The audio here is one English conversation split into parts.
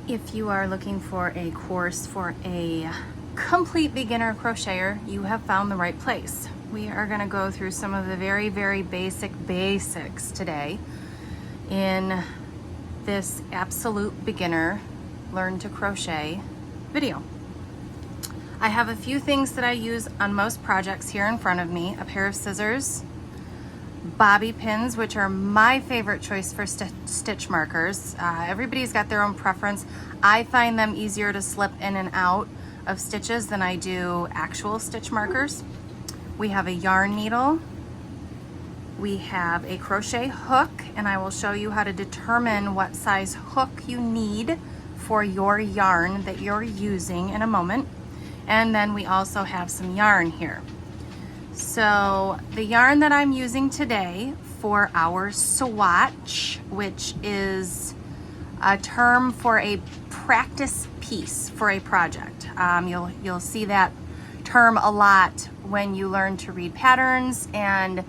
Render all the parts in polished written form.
If you are looking for a course for a complete beginner crocheter, you have found the right place. We are going to go through some of the very, very basics today in this absolute beginner learn to crochet video. I have a few things that I use on most projects here in front of me: a pair of scissors, bobby pins, which are my favorite choice for stitch markers. Everybody's got their own preference. I find them easier to slip in and out of stitches than I do actual stitch markers. We have a yarn needle. We have a crochet hook, and I will show you how to determine what size hook you need for your yarn that you're using in a moment. And then we also have some yarn here. So the yarn that I'm using today for our swatch, which is a term for a practice piece for a project. You'll see that term a lot when you learn to read patterns and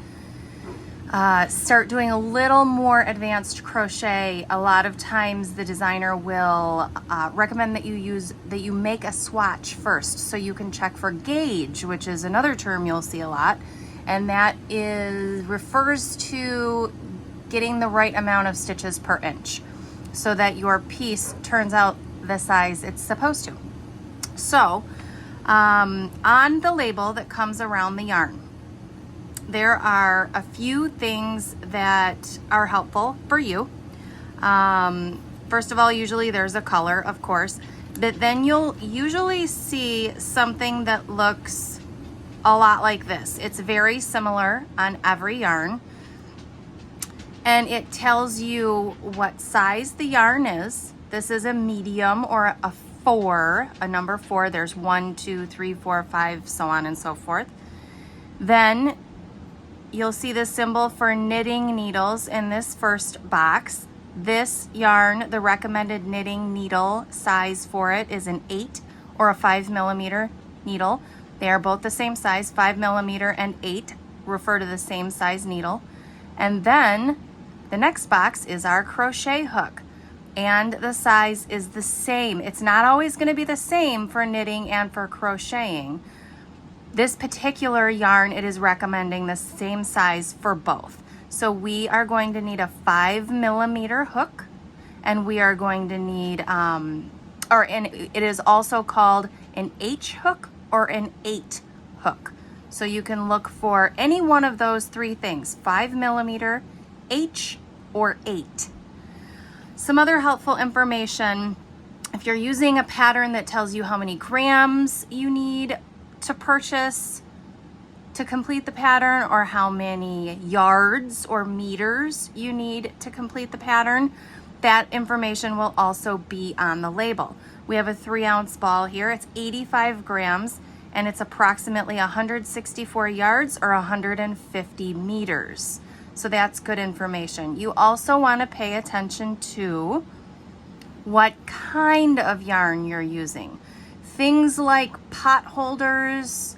start doing a little more advanced crochet. A lot of times the designer will recommend that you make a swatch first so you can check for gauge, which is another term you'll see a lot, and that refers to getting the right amount of stitches per inch so that your piece turns out the size it's supposed to. So on the label that comes around the yarn, there are a few things that are helpful for you. First of all, usually there's a color, of course, but then you'll usually see something that looks a lot like this. It's very similar on every yarn, and it tells you what size the yarn is. This is a medium or a 4, a number 4. There's 1, 2, 3, 4, 5, so on and so forth. Then you'll see the symbol for knitting needles in this first box. This yarn, the recommended knitting needle size for it is an 8 or a 5mm needle. They are both the same size. 5mm and 8 refer to the same size needle. And then the next box is our crochet hook, and the size is the same. It's not always going to be the same for knitting and for crocheting. This particular yarn, it is recommending the same size for both. So we are going to need a 5mm hook, and we are going to need, it is also called an H hook or an 8 hook. So you can look for any one of those three things: 5mm, H, or 8. Some other helpful information: if you're using a pattern that tells you how many grams you need to purchase to complete the pattern, or how many yards or meters you need to complete the pattern, that information will also be on the label. We have a 3-ounce ball here. It's 85 grams, and it's approximately 164 yards or 150 meters. So that's good information. You also want to pay attention to what kind of yarn you're using. Things like pot holders,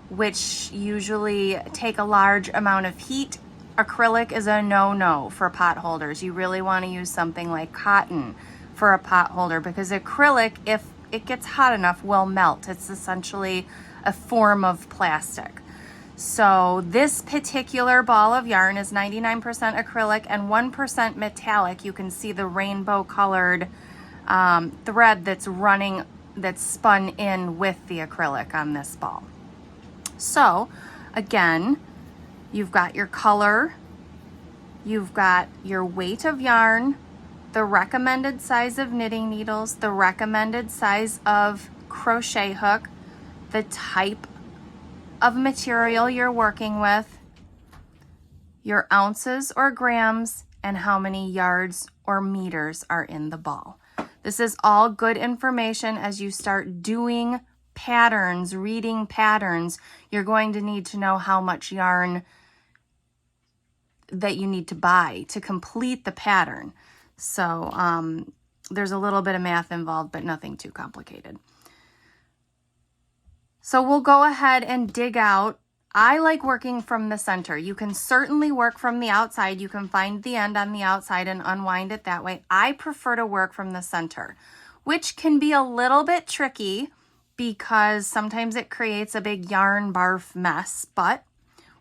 which usually take a large amount of heat. Acrylic is a no-no for pot holders. You really want to use something like cotton for a pot holder, because acrylic, if it gets hot enough, will melt. It's essentially a form of plastic. So this particular ball of yarn is 99% acrylic and 1% metallic. You can see the rainbow colored thread that's spun in with the acrylic on this ball. So again, you've got your color, you've got your weight of yarn, the recommended size of knitting needles, the recommended size of crochet hook, the type of material you're working with, your ounces or grams, and how many yards or meters are in the ball. This is all good information as you start doing patterns, reading patterns. You're going to need to know how much yarn that you need to buy to complete the pattern. So there's a little bit of math involved, but nothing too complicated. So we'll go ahead and dig out. I like working from the center. You can certainly work from the outside. You can find the end on the outside and unwind it that way. I prefer to work from the center. which can be a little bit tricky because sometimes it creates a big yarn barf mess, but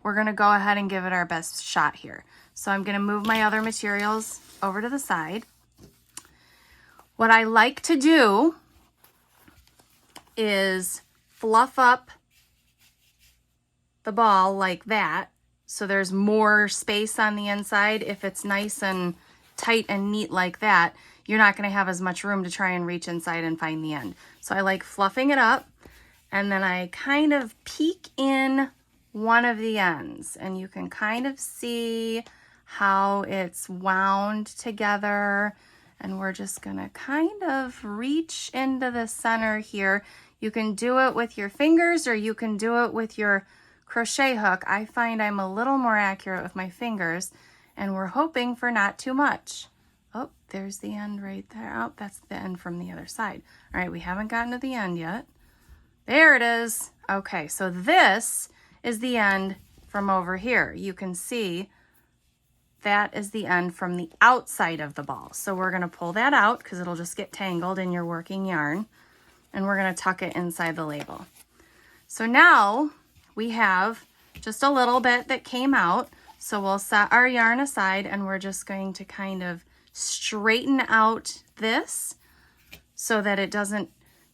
we're gonna go ahead and give it our best shot here. So I'm gonna move my other materials over to the side. What I like to do is fluff up the ball like that so there's more space on the inside. If it's nice and tight and neat like that, you're not going to have as much room to try and reach inside and find the end. So I like fluffing it up, and then I kind of peek in one of the ends, and you can kind of see how it's wound together. And we're just going to kind of reach into the center here. You can do it with your fingers or you can do it with your crochet hook. I find I'm a little more accurate with my fingers, and we're hoping for not too much. Oh, there's the end right there. Oh, that's the end from the other side. All right, we haven't gotten to the end yet. There it is. Okay, so this is the end from over here. You can see that is the end from the outside of the ball. So we're going to pull that out because it'll just get tangled in your working yarn, and we're going to tuck it inside the label. So now we have just a little bit that came out. So we'll set our yarn aside, and we're just going to kind of straighten out this so that it doesn't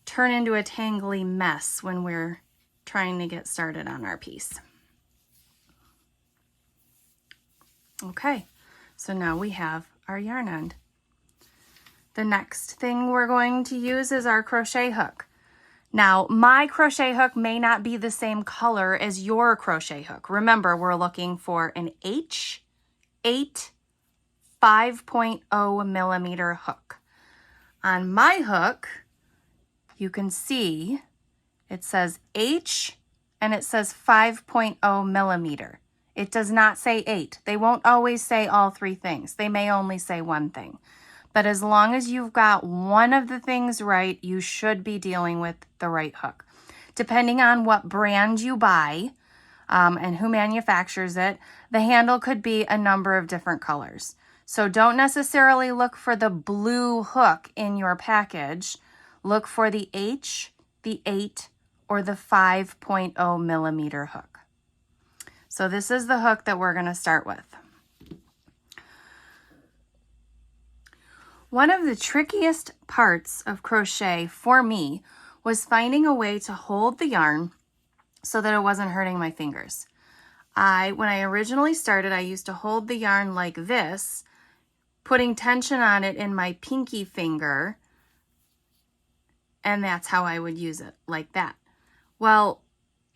turn into a tangly mess when we're trying to get started on our piece. Okay, so now we have our yarn end. The next thing we're going to use is our crochet hook. Now, my crochet hook may not be the same color as your crochet hook. Remember, we're looking for an H8 5.0 millimeter hook. On my hook, you can see it says H and it says 5.0 millimeter. It does not say 8. They won't always say all three things. They may only say one thing. But as long as you've got one of the things right, you should be dealing with the right hook. Depending on what brand you buy and who manufactures it, the handle could be a number of different colors. So don't necessarily look for the blue hook in your package. Look for the H, the 8, or the 5.0 millimeter hook. So this is the hook that we're going to start with. One of the trickiest parts of crochet for me was finding a way to hold the yarn so that it wasn't hurting my fingers. When I originally started, I used to hold the yarn like this, putting tension on it in my pinky finger, and that's how I would use it, like that. Well,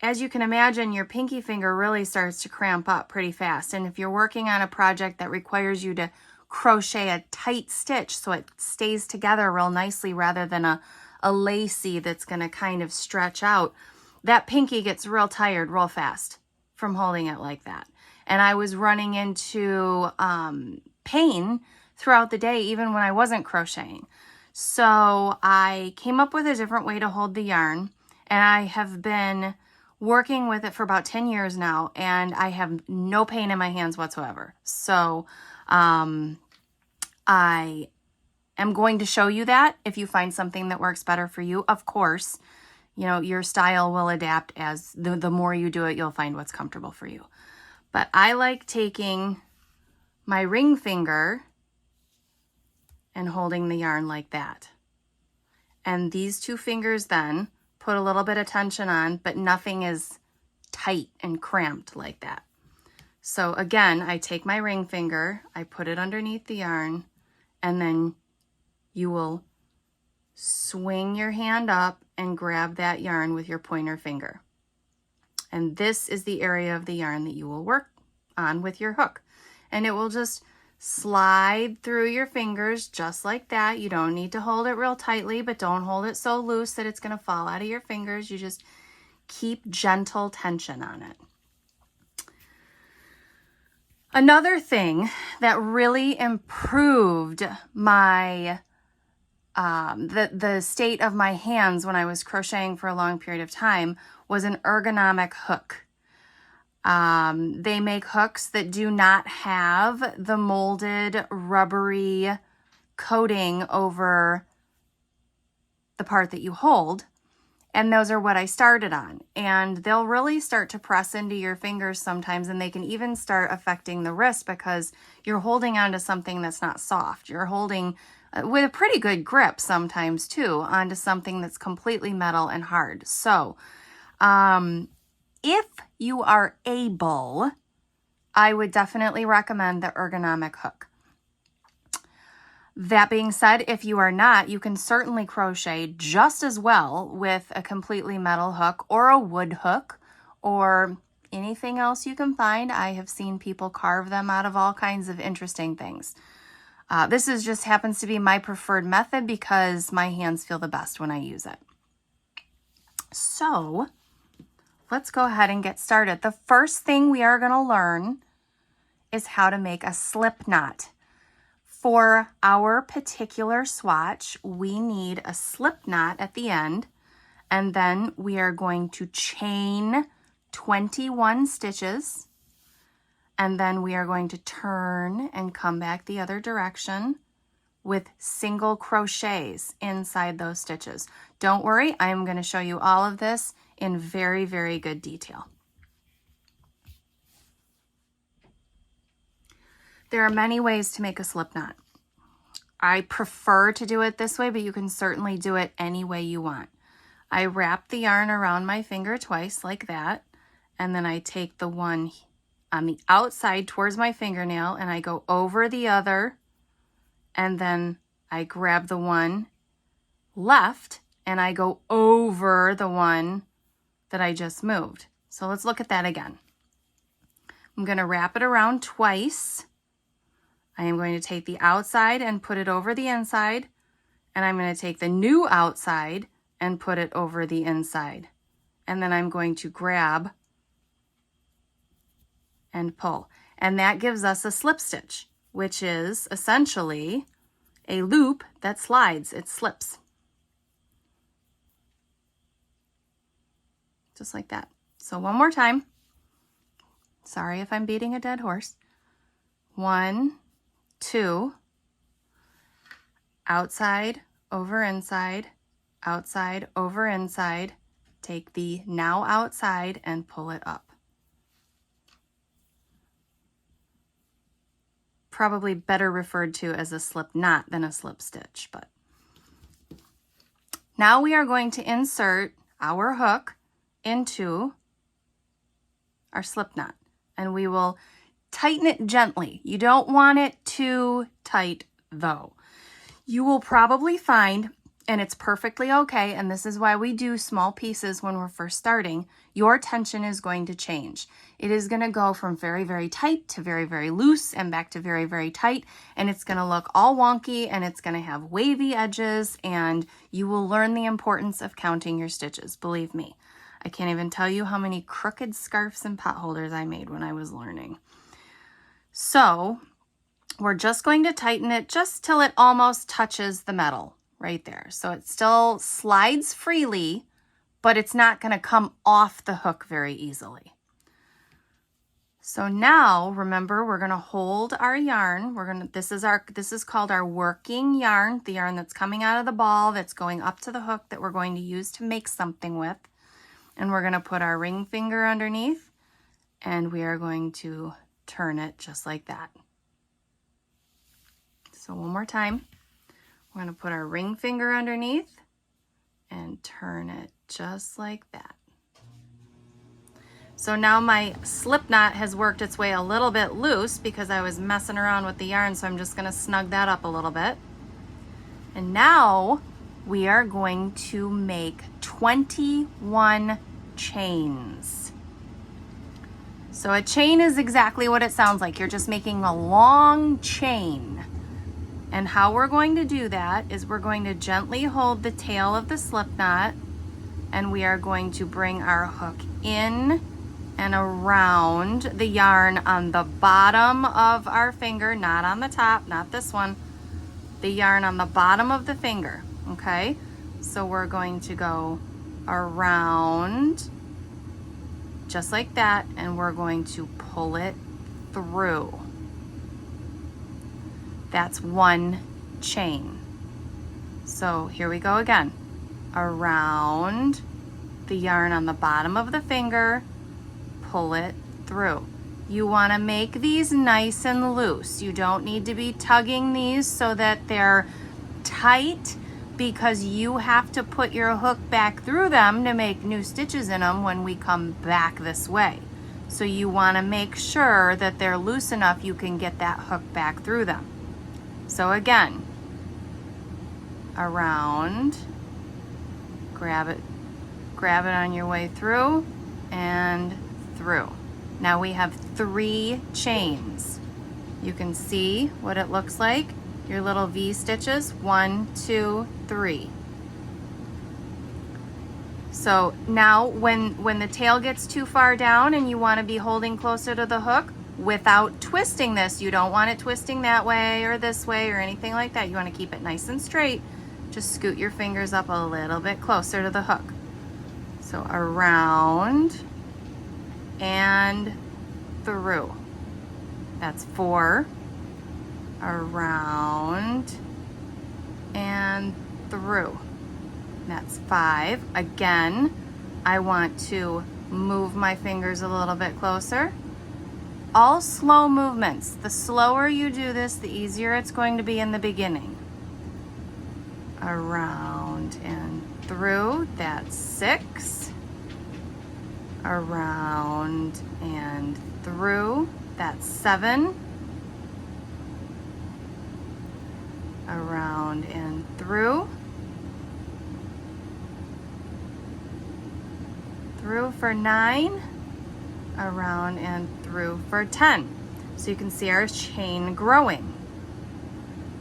as you can imagine, your pinky finger really starts to cramp up pretty fast. And if you're working on a project that requires you to crochet a tight stitch so it stays together real nicely rather than a lacy that's going to kind of stretch out, that pinky gets real tired real fast from holding it like that. And I was running into pain throughout the day, even when I wasn't crocheting. So I came up with a different way to hold the yarn, and I have been working with it for about 10 years now, and I have no pain in my hands whatsoever. So I am going to show you that. If you find something that works better for you, of course, you know, your style will adapt. As the more you do it, you'll find what's comfortable for you. But I like taking my ring finger and holding the yarn like that. And these two fingers then put a little bit of tension on, but nothing is tight and cramped like that. So again, I take my ring finger, I put it underneath the yarn, and then you will swing your hand up and grab that yarn with your pointer finger. And this is the area of the yarn that you will work on with your hook. And it will just slide through your fingers just like that. You don't need to hold it real tightly, but don't hold it so loose that it's going to fall out of your fingers. You just keep gentle tension on it. Another thing that really improved my the state of my hands when I was crocheting for a long period of time was an ergonomic hook. They make hooks that do not have the molded rubbery coating over the part that you hold. And those are what I started on. And they'll really start to press into your fingers sometimes, and they can even start affecting the wrist because you're holding onto something that's not soft. You're holding with a pretty good grip sometimes too onto something that's completely metal and hard. So if you are able, I would definitely recommend the Ergonomic Hook. That being said, if you are not, you can certainly crochet just as well with a completely metal hook or a wood hook or anything else you can find. I have seen people carve them out of all kinds of interesting things. This is just happens to be my preferred method because my hands feel the best when I use it. So let's go ahead and get started. The first thing we are going to learn is how to make a slip knot. For our particular swatch, we need a slip knot at the end, and then we are going to chain 21 stitches, and then we are going to turn and come back the other direction with single crochets inside those stitches. Don't worry, I am going to show you all of this in very, very good detail. There are many ways to make a slip knot. I prefer to do it this way, but you can certainly do it any way you want. I wrap the yarn around my finger twice like that, and then I take the one on the outside towards my fingernail and I go over the other, and then I grab the one left and I go over the one that I just moved. So let's look at that again. I'm going to wrap it around twice. I am going to take the outside and put it over the inside, and I'm going to take the new outside and put it over the inside. And then I'm going to grab and pull. And that gives us a slip stitch, which is essentially a loop that slides. It slips. Just like that. So one more time. Sorry if I'm beating a dead horse. 1, 2, outside, over inside, outside, over inside. Take the now outside and pull it up. Probably better referred to as a slip knot than a slip stitch, but now we are going to insert our hook into our slip knot, and we will tighten it gently. You don't want it too tight though. You will probably find, and it's perfectly okay, and this is why we do small pieces when we're first starting, your tension is going to change. It is going to go from very, very tight to very, very loose and back to very, very tight, and it's going to look all wonky and it's going to have wavy edges, and you will learn the importance of counting your stitches, believe me. I can't even tell you how many crooked scarves and pot holders I made when I was learning. So we're just going to tighten it just till it almost touches the metal right there. So it still slides freely, but it's not going to come off the hook very easily. So now remember, we're going to hold our yarn. This is called our working yarn, the yarn that's coming out of the ball that's going up to the hook that we're going to use to make something with. And we're going to put our ring finger underneath, and we are going to turn it just like that. So one more time, we're going to put our ring finger underneath and turn it just like that. So now my slip knot has worked its way a little bit loose because I was messing around with the yarn, so I'm just going to snug that up a little bit. And now we are going to make 21 chains. So a chain is exactly what it sounds like. You're just making a long chain. And how we're going to do that is we're going to gently hold the tail of the slip knot, and we are going to bring our hook in and around the yarn on the bottom of our finger, not on the top, not this one, the yarn on the bottom of the finger, okay? So we're going to go around just like that, and we're going to pull it through. That's one chain. So here we go again. around the yarn on the bottom of the finger, pull it through. You want to make these nice and loose. You don't need to be tugging these so that they're tight, because you have to put your hook back through them to make new stitches in them when we come back this way. So you want to make sure that they're loose enough you can get that hook back through them. So again, around, grab it on your way through and through. Now we have 3 chains. You can see what it looks like. Your little V stitches, 1, 2, 3. So now when the tail gets too far down and you want to be holding closer to the hook without twisting this, you don't want it twisting that way or this way or anything like that. You want to keep it nice and straight. Just scoot your fingers up a little bit closer to the hook. So around and through. That's 4. Around and through. That's 5. Again, I want to move my fingers a little bit closer. All slow movements. The slower you do this, the easier it's going to be in the beginning. Around and through. That's 6. Around and through. That's 7. Around and through. Through for 9. Around and through for 10. So you can see our chain growing.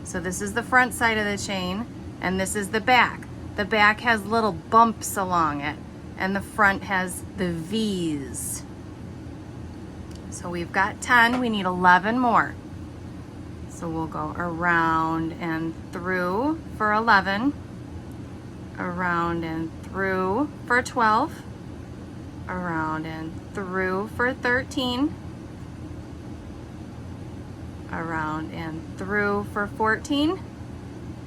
So this is the front side of the chain, and this is the back. The back has little bumps along it, and the front has the V's. So we've got 10, we need 11 more. So we'll go around and through for 11, around and through for 12, around and through for 13, around and through for 14,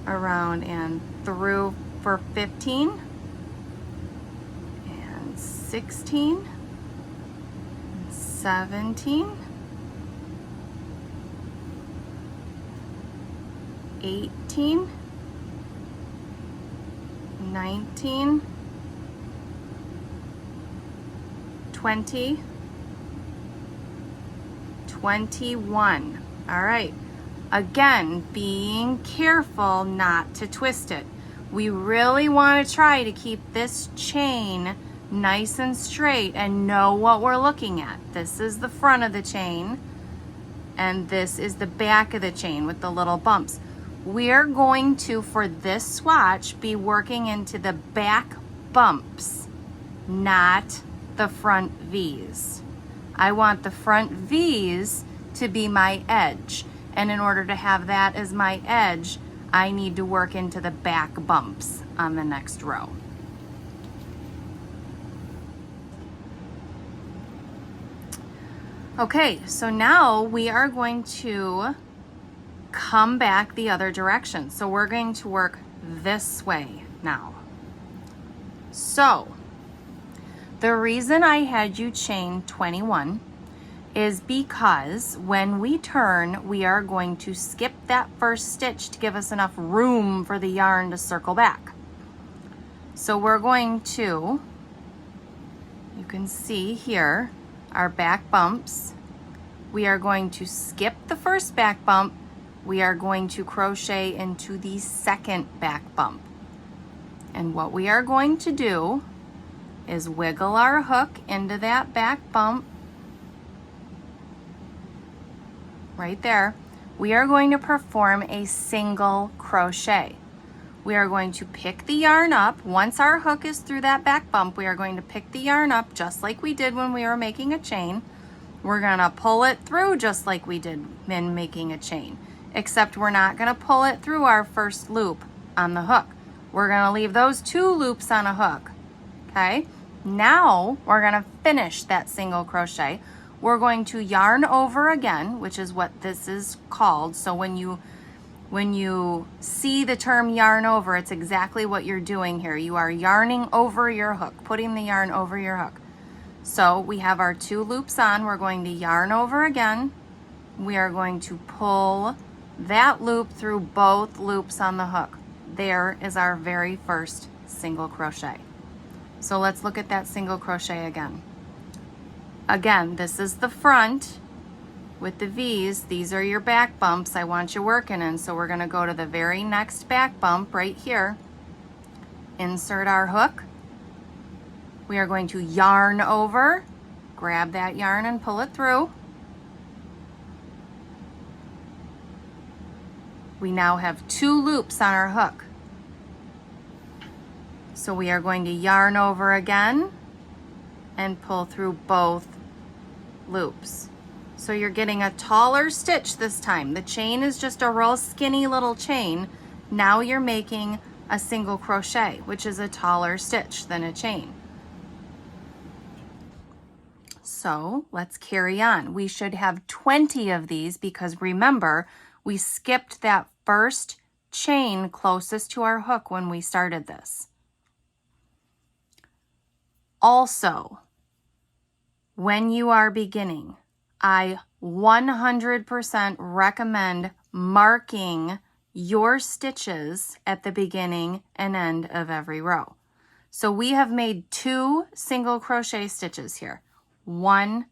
around and through for 15, and 16, and 17, 18, 19, 20, 21. All right. Again, being careful not to twist it. We really want to try to keep this chain nice and straight and know what we're looking at. This is the front of the chain, and this is the back of the chain with the little bumps. We're going to, for this swatch, be working into the back bumps, not the front V's. I want the front V's to be my edge. And in order to have that as my edge, I need to work into the back bumps on the next row. Okay, so now we are going to come back the other direction. So we're going to work this way now. So the reason I had you chain 21 is because when we turn, we are going to skip that first stitch to give us enough room for the yarn to circle back. So we're going to, you can see here, our back bumps. We are going to skip the first back bump. We are going to crochet into the second back bump. And what we are going to do is wiggle our hook into that back bump right there. We are going to perform a single crochet. We are going to pick the yarn up. Once our hook is through that back bump, we are going to pick the yarn up just like we did when we were making a chain. We're going to pull it through just like we did when making a chain, except we're not going to pull it through our first loop on the hook. We're going to leave those 2 loops on a hook. Okay, now we're going to finish that single crochet. We're going to yarn over again, which is what this is called. So when you When you see the term yarn over, it's exactly what you're doing here. You are yarning over your hook, putting the yarn over your hook. So we have our 2 loops on. We're going to yarn over again. We are going to pull that loop through both loops on the hook. There is our very first single crochet. So let's look at that single crochet again. Again, this is the front with the V's. These are your back bumps I want you working in. So we're going to go to the very next back bump right here. Insert our hook. We are going to yarn over, grab that yarn and pull it through. We now have 2 loops on our hook. So we are going to yarn over again and pull through both loops. So you're getting a taller stitch this time. The chain is just a real skinny little chain. Now you're making a single crochet, which is a taller stitch than a chain. So let's carry on. We should have 20 of these because remember, we skipped that first chain closest to our hook when we started this. Also, when you are beginning, I 100% recommend marking your stitches at the beginning and end of every row. So we have made 2 single crochet stitches here. 1,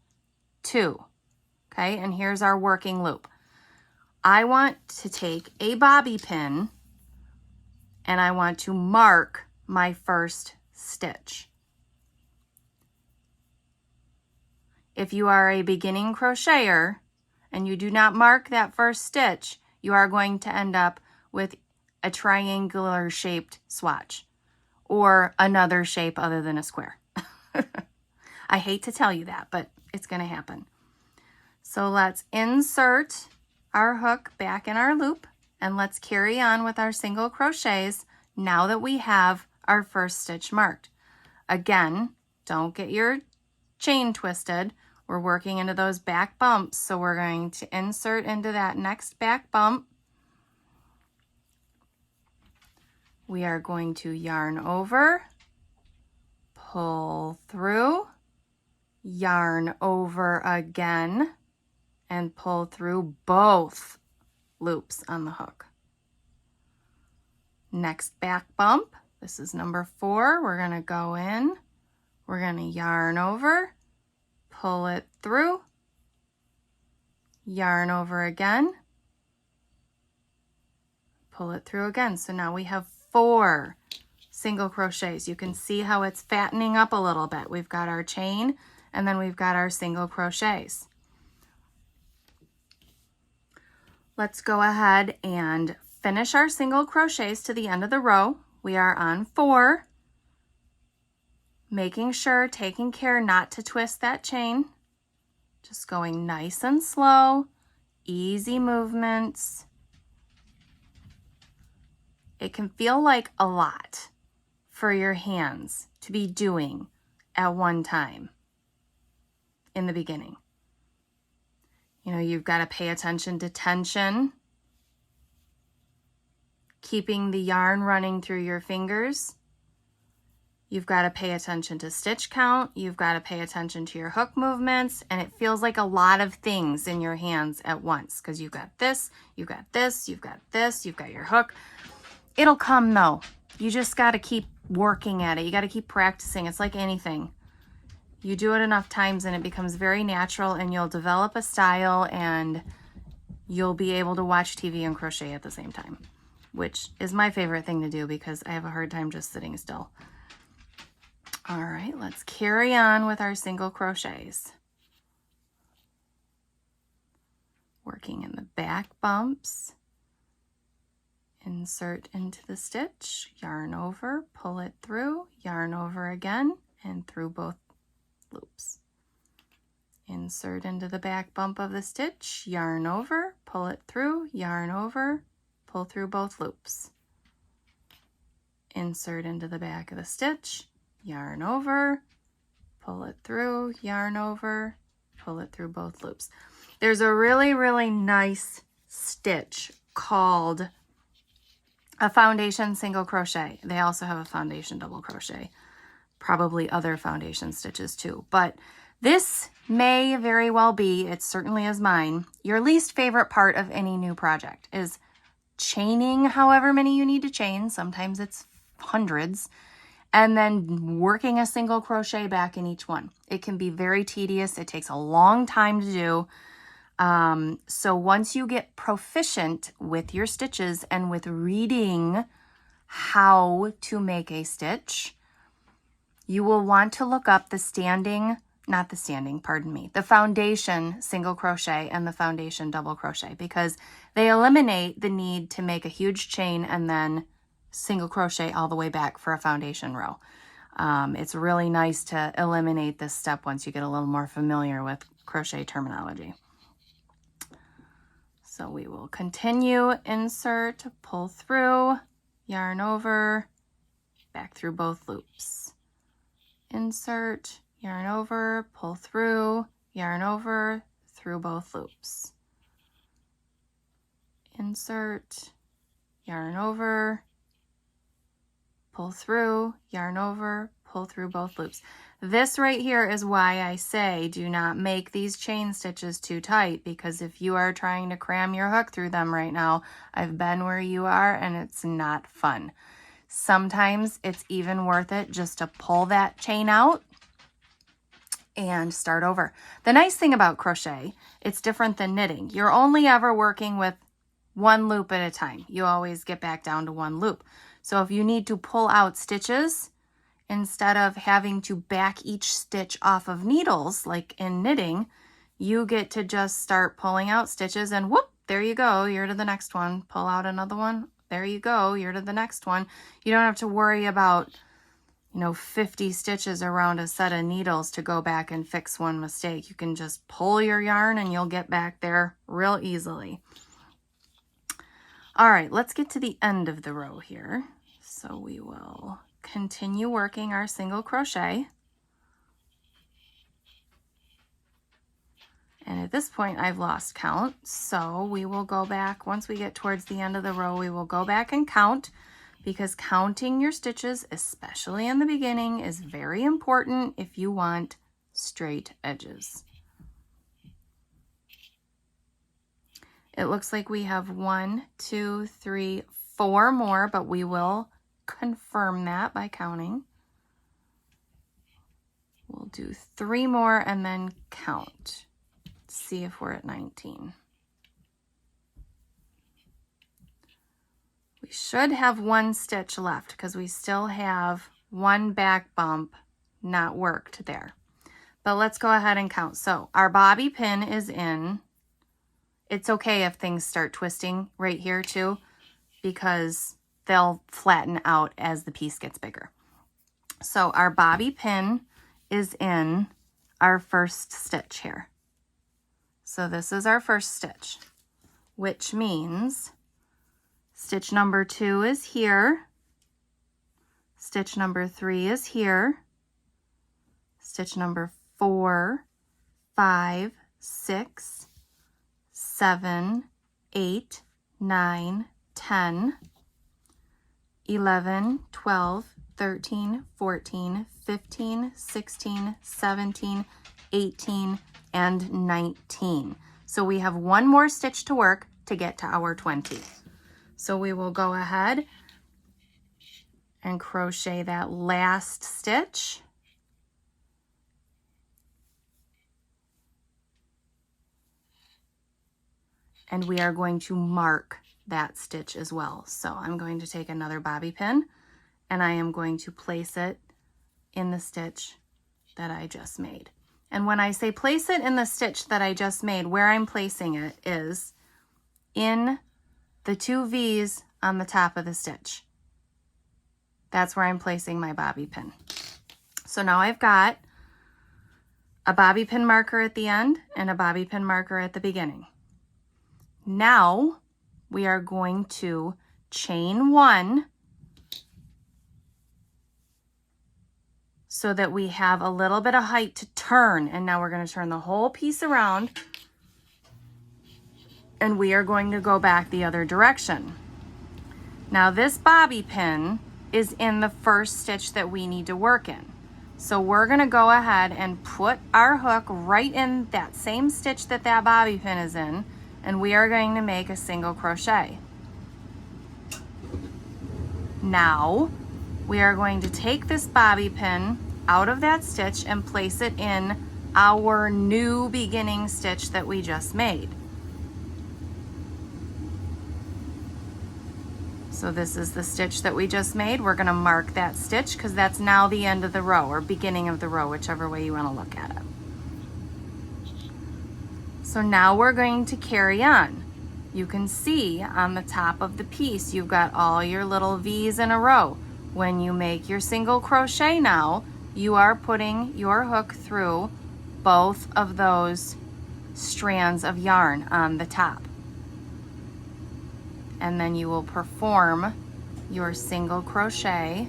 2. Okay, and here's our working loop. I want to take a bobby pin and I want to mark my first stitch. If you are a beginning crocheter and you do not mark that first stitch, you are going to end up with a triangular shaped swatch or another shape other than a square. I hate to tell you that, but it's going to happen. So let's insert our hook back in our loop and let's carry on with our single crochets now that we have our first stitch marked. Again, don't get your chain twisted. We're working into those back bumps, so we're going to insert into that next back bump. We are going to yarn over, pull through, yarn over again, and pull through both loops on the hook. Next back bump, this is number 4. We're going to go in, we're going to yarn over, pull it through, yarn over again, pull it through again. So now we have 4 single crochets. You can see how it's fattening up a little bit. We've got our chain and then we've got our single crochets. Let's go ahead and finish our single crochets to the end of the row. We are on 4. Making sure, taking care not to twist that chain. Just going nice and slow, easy movements. It can feel like a lot for your hands to be doing at one time in the beginning. You know, you've got to pay attention to tension, keeping the yarn running through your fingers. You've got to pay attention to stitch count. You've got to pay attention to your hook movements. And it feels like a lot of things in your hands at once because you've got this, you've got this, you've got this, you've got your hook. It'll come though. You just got to keep working at it. You got to keep practicing. It's like anything. You do it enough times and it becomes very natural and you'll develop a style and you'll be able to watch TV and crochet at the same time, which is my favorite thing to do because I have a hard time just sitting still. All right, let's carry on with our single crochets. Working in the back bumps. Insert into the stitch, yarn over, pull it through, yarn over again, and through both loops. Insert into the back bump of the stitch, yarn over, pull it through, yarn over, pull through both loops. Insert into the back of the stitch, yarn over, pull it through, yarn over, pull it through both loops. There's a really, really nice stitch called a foundation single crochet. They also have a foundation double crochet, probably other foundation stitches too. But this may very well be, it certainly is mine, your least favorite part of any new project is chaining however many you need to chain. Sometimes it's hundreds. And then working a single crochet back in each one. It can be very tedious. It takes a long time to do. So once you get proficient with your stitches and with reading how to make a stitch, you will want to look up the foundation single crochet and the foundation double crochet, because they eliminate the need to make a huge chain and then single crochet all the way back for a foundation row. It's really nice to eliminate this step once you get a little more familiar with crochet terminology. So we will continue, insert, pull through, yarn over, back through both loops. Insert, yarn over, pull through, yarn over, through both loops. Insert, yarn over, pull through, yarn over, pull through both loops. This right here is why I say do not make these chain stitches too tight, because if you are trying to cram your hook through them right now, I've been where you are and it's not fun. Sometimes it's even worth it just to pull that chain out and start over. The nice thing about crochet, it's different than knitting. You're only ever working with one loop at a time. You always get back down to one loop. So if you need to pull out stitches, instead of having to back each stitch off of needles like in knitting, you get to just start pulling out stitches and whoop, there you go, you're to the next one. Pull out another one, there you go, you're to the next one. You don't have to worry about 50 stitches around a set of needles to go back and fix one mistake. You can just pull your yarn and you'll get back there real easily. All right, let's get to the end of the row here. So we will continue working our single crochet. And at this point, I've lost count. So we will go back, once we get towards the end of the row, we will go back and count, because counting your stitches, especially in the beginning, is very important if you want straight edges. It looks like we have 1, 2, 3, 4 more, but we will confirm that by counting. We'll do 3 more and then count. Let's see if we're at 19. We should have 1 stitch left because we still have 1 back bump not worked there. But let's go ahead and count. So our bobby pin is in. It's okay if things start twisting right here too, because they'll flatten out as the piece gets bigger. So our bobby pin is in our first stitch here. So this is our first stitch, which means stitch number 2 is here, stitch number 3 is here, stitch number 4, 5, 6, 7, 8, 9, 10, 11, 12, 13, 14, 15, 16, 17, 18, and 19. So we have 1 more stitch to work to get to our 20. So we will go ahead and crochet that last stitch. And we are going to mark that stitch as well. So I'm going to take another bobby pin and I am going to place it in the stitch that I just made. And when I say place it in the stitch that I just made, where I'm placing it is in the 2 V's on the top of the stitch. That's where I'm placing my bobby pin. So now I've got a bobby pin marker at the end and a bobby pin marker at the beginning. Now we are going to chain 1 so that we have a little bit of height to turn. And now we're going to turn the whole piece around and we are going to go back the other direction. Now this bobby pin is in the first stitch that we need to work in. So we're gonna go ahead and put our hook right in that same stitch that that bobby pin is in, and we are going to make a single crochet. Now, we are going to take this bobby pin out of that stitch and place it in our new beginning stitch that we just made. So this is the stitch that we just made. We're gonna mark that stitch because that's now the end of the row or beginning of the row, whichever way you wanna look at it. So now we're going to carry on. You can see on the top of the piece, you've got all your little V's in a row. When you make your single crochet now, you are putting your hook through both of those strands of yarn on the top. And then you will perform your single crochet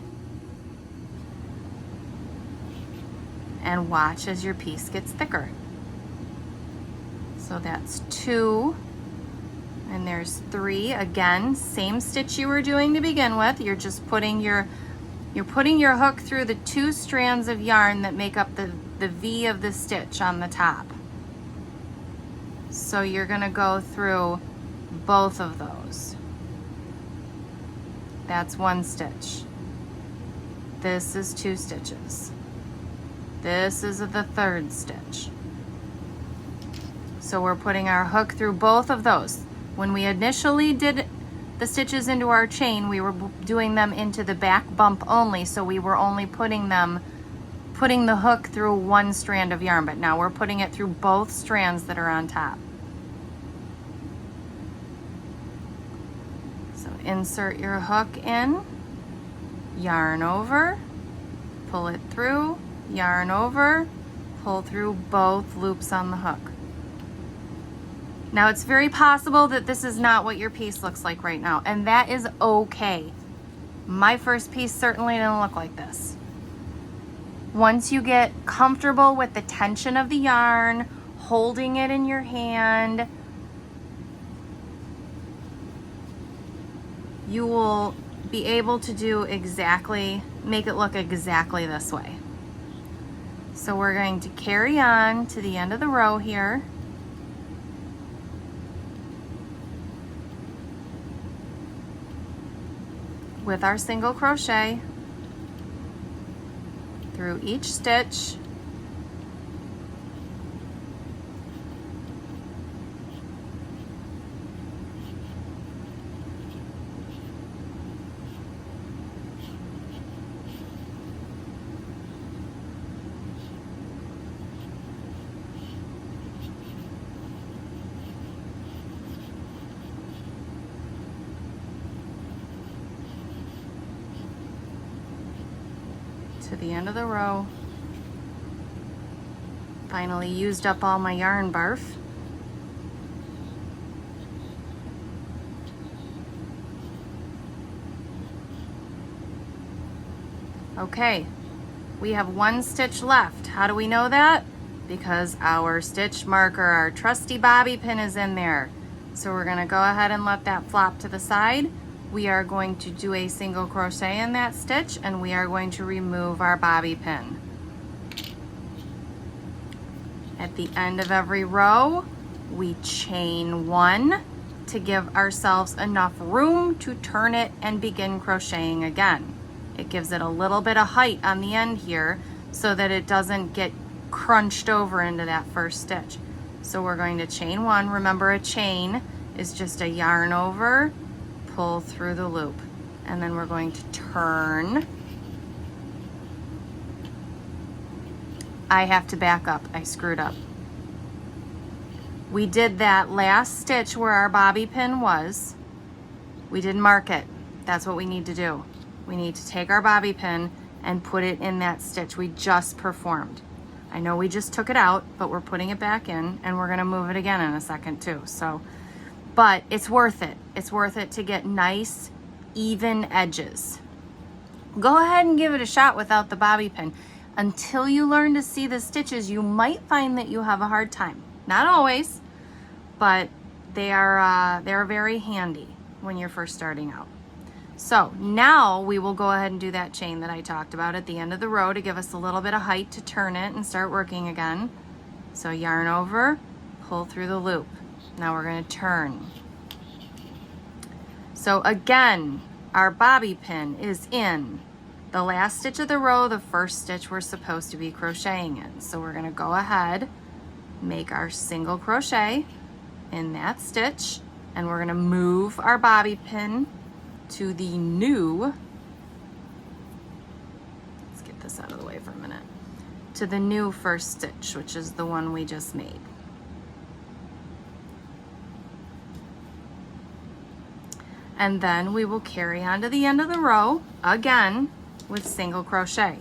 and watch as your piece gets thicker. So that's 2, and there's 3. Again, same stitch you were doing to begin with. You're just putting your hook through the 2 strands of yarn that make up the V of the stitch on the top. So you're gonna go through both of those. That's 1 stitch. This is 2 stitches. This is the 3rd stitch. So we're putting our hook through both of those. When we initially did the stitches into our chain, we were doing them into the back bump only, so we were only putting the hook through 1 strand of yarn, but now we're putting it through both strands that are on top. So insert your hook in, yarn over, pull it through, yarn over, pull through both loops on the hook. Now it's very possible that this is not what your piece looks like right now, and that is okay. My first piece certainly didn't look like this. Once you get comfortable with the tension of the yarn, holding it in your hand, you will be able to make it look exactly this way. So we're going to carry on to the end of the row here. With our single crochet through each stitch. To the end of the row. Finally used up all my yarn barf. Okay, we have 1 stitch left. How do we know that? Because our stitch marker, our trusty bobby pin, is in there. So we're gonna go ahead and let that flop to the side. We are going to do a single crochet in that stitch, and we are going to remove our bobby pin. At the end of every row, we chain 1 to give ourselves enough room to turn it and begin crocheting again. It gives it a little bit of height on the end here so that it doesn't get crunched over into that first stitch. So we're going to chain 1. Remember, a chain is just a yarn over, pull through the loop, and then we're going to turn. I have to back up, I screwed up. We did that last stitch where our bobby pin was. We didn't mark it. That's what we need to do. We need to take our bobby pin and put it in that stitch we just performed. I know we just took it out, but we're putting it back in, and we're gonna move it again in a second too. But it's worth it. It's worth it to get nice, even edges. Go ahead and give it a shot without the bobby pin. Until you learn to see the stitches, you might find that you have a hard time. Not always, but they're very handy when you're first starting out. So now we will go ahead and do that chain that I talked about at the end of the row to give us a little bit of height to turn it and start working again. So yarn over, pull through the loop. Now we're going to turn. So again, our bobby pin is in the last stitch of the row, the first stitch we're supposed to be crocheting in. So we're going to go ahead, make our single crochet in that stitch, and we're going to move our bobby pin to the new, let's get this out of the way for a minute, to the new first stitch, which is the one we just made. And then we will carry on to the end of the row again with single crochet.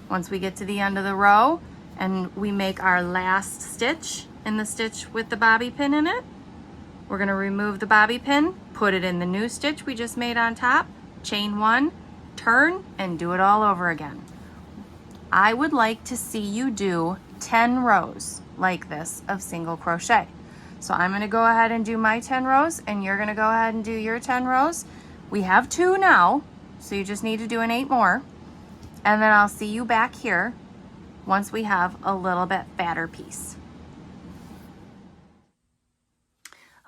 Once we get to the end of the row and we make our last stitch in the stitch with the bobby pin in it, we're going to remove the bobby pin, put it in the new stitch we just made on top, chain one, turn, and do it all over again. I would like to see you do 10 rows like this of single crochet. So I'm going to go ahead and do my 10 rows, and you're going to go ahead and do your 10 rows. We have 2 now, so you just need to do an 8 more. And then I'll see you back here once we have a little bit fatter piece.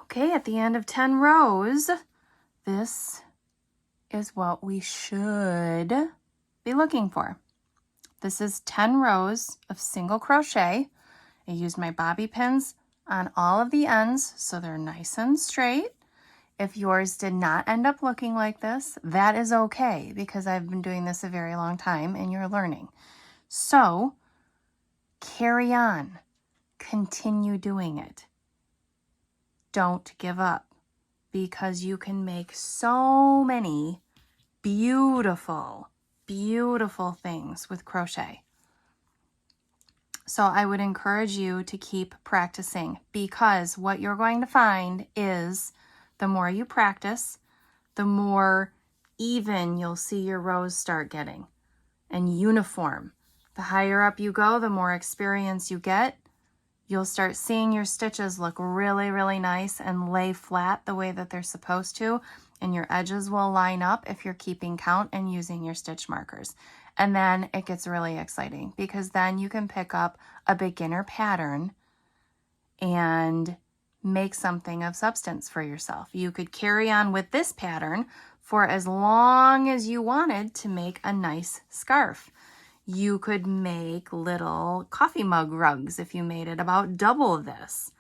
Okay, at the end of 10 rows, this is what we should be looking for. This is 10 rows of single crochet. I used my bobby pins on all of the ends so they're nice and straight. If yours did not end up looking like this, that is okay, because I've been doing this a very long time and you're learning. So carry on, continue doing it. Don't give up, because you can make so many beautiful, beautiful things with crochet. So I would encourage you to keep practicing, because what you're going to find is the more you practice, the more even you'll see your rows start getting, and uniform. The higher up you go, the more experience you get. You'll start seeing your stitches look really, really nice and lay flat the way that they're supposed to, and your edges will line up if you're keeping count and using your stitch markers. And then it gets really exciting, because then you can pick up a beginner pattern and make something of substance for yourself. You could carry on with this pattern for as long as you wanted to make a nice scarf. You could make little coffee mug rugs if you made it about double this.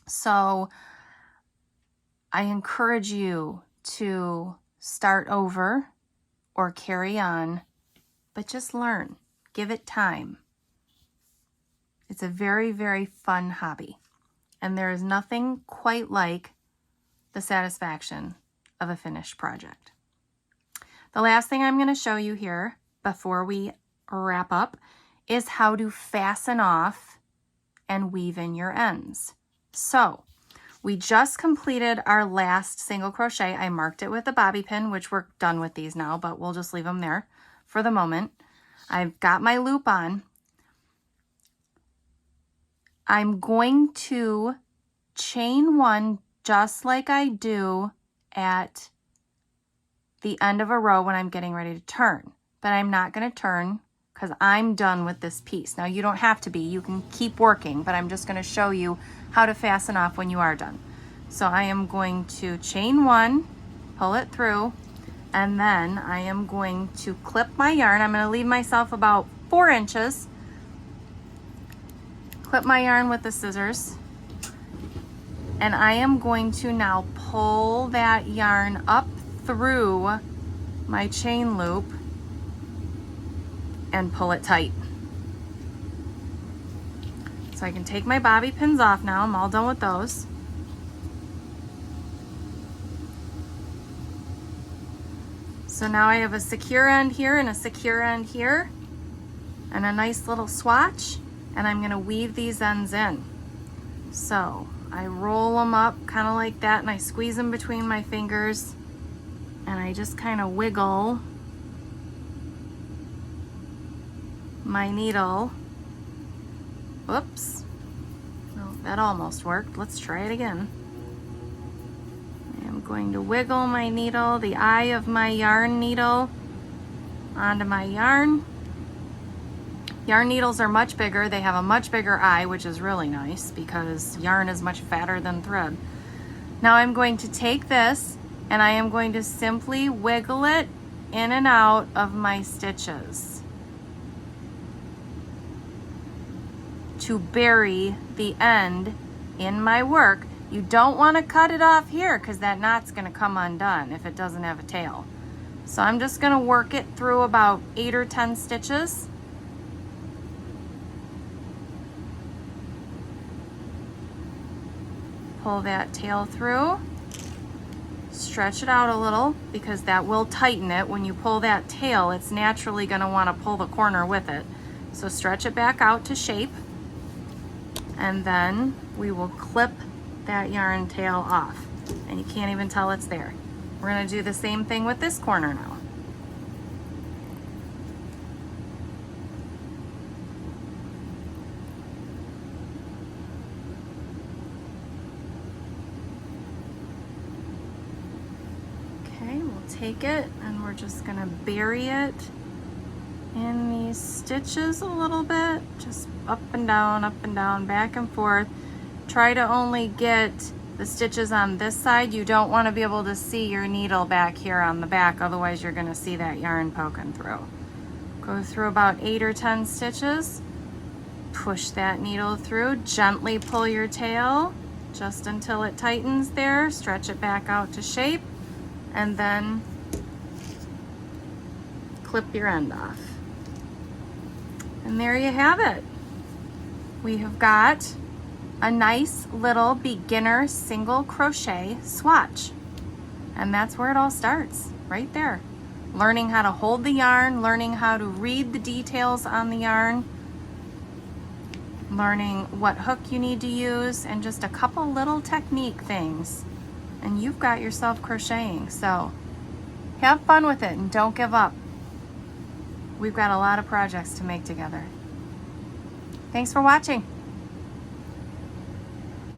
So I encourage you to start over or carry on, but just learn. Give it time. It's a very, very fun hobby. And there is nothing quite like the satisfaction of a finished project. The last thing I'm going to show you here before we wrap up is how to fasten off and weave in your ends. So we just completed our last single crochet. I marked it with a bobby pin, which we're done with these now, but we'll just leave them there for the moment. I've got my loop on. I'm going to chain one just like I do at the end of a row when I'm getting ready to turn, but I'm not going to turn because I'm done with this piece. Now you don't have to be, you can keep working, but I'm just going to show you how to fasten off when you are done. So I am going to chain one, pull it through, and then I am going to clip my yarn. I'm going to leave myself about 4 inches. Clip my yarn with the scissors, and I am going to now pull that yarn up through my chain loop and pull it tight. So I can take my bobby pins off now. I'm all done with those. So now I have a secure end here and a secure end here and a nice little swatch, and I'm going to weave these ends in. So I roll them up kind of like that, and I squeeze them between my fingers, and I just kind of wiggle my needle. Whoops. Oh, that almost worked. Let's try it again. going to wiggle my needle, the eye of my yarn needle, onto my yarn. Yarn needles are much bigger. They have a much bigger eye, which is really nice because yarn is much fatter than thread. Now I'm going to take this and I am going to simply wiggle it in and out of my stitches to bury the end in my work. You don't want to cut it off here because that knot's going to come undone if it doesn't have a tail. So I'm just going to work it through about 8 or 10 stitches. Pull that tail through, stretch it out a little because that will tighten it. When you pull that tail, it's naturally going to want to pull the corner with it. So stretch it back out to shape, and then we will clip that yarn tail off. And you can't even tell it's there. We're going to do the same thing with this corner now. Take it and we're just going to bury it in these stitches a little bit, just up and down, back and forth. Try to only get the stitches on this side. You don't want to be able to see your needle back here on the back, otherwise you're going to see that yarn poking through. Go through about 8 or 10 stitches, push that needle through, gently pull your tail just until it tightens there, stretch it back out to shape, and then clip your end off. And there you have it. We have got a nice little beginner single crochet swatch. And that's where it all starts, right there. Learning how to hold the yarn, learning how to read the details on the yarn, learning what hook you need to use, and just a couple little technique things. And you've got yourself crocheting. So have fun with it and don't give up. We've got a lot of projects to make together. Thanks for watching.